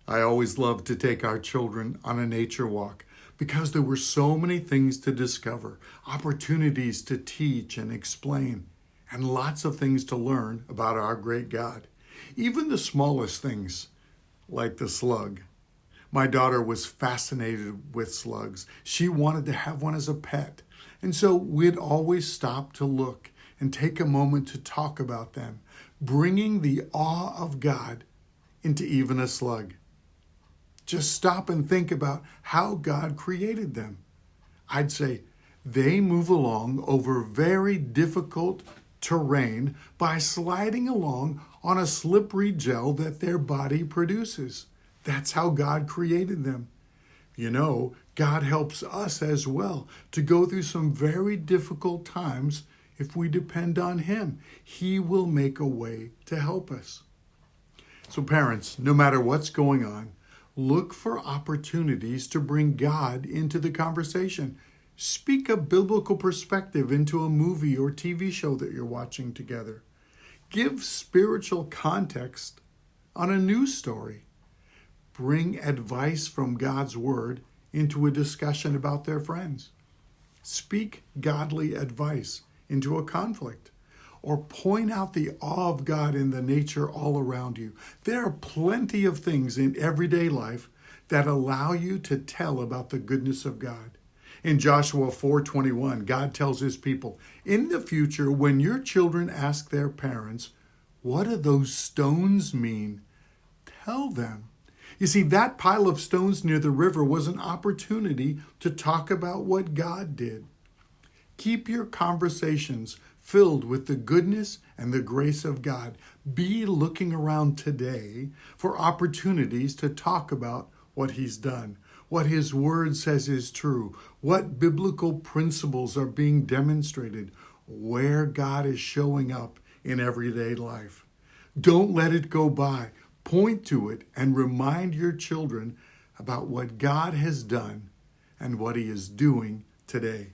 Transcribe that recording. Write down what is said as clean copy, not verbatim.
I always loved to take our children on a nature walk because there were so many things to discover, opportunities to teach and explain, and lots of things to learn about our great God. Even the smallest things, like the slug. My daughter was fascinated with slugs. She wanted to have one as a pet. And so we'd always stop to look and take a moment to talk about them, bringing the awe of God into even a slug. Just stop and think about how God created them. I'd say they move along over very difficult terrain by sliding along on a slippery gel that their body produces. That's how God created them. You know, God helps us as well to go through some very difficult times. If we depend on Him, He will make a way to help us. So parents, no matter what's going on, look for opportunities to bring God into the conversation. Speak a biblical perspective into a movie or TV show that you're watching together. Give spiritual context on a news story. Bring advice from God's Word into a discussion about their friends. Speak godly advice into a conflict. Or point out the awe of God in the nature all around you. There are plenty of things in everyday life that allow you to tell about the goodness of God. In Joshua 4:21, God tells His people, in the future, when your children ask their parents, what do those stones mean? Tell them. You see, that pile of stones near the river was an opportunity to talk about what God did. Keep your conversations filled with the goodness and the grace of God. Be looking around today for opportunities to talk about what He's done, what His Word says is true, what biblical principles are being demonstrated, where God is showing up in everyday life. Don't let it go by. Point to it and remind your children about what God has done and what He is doing today.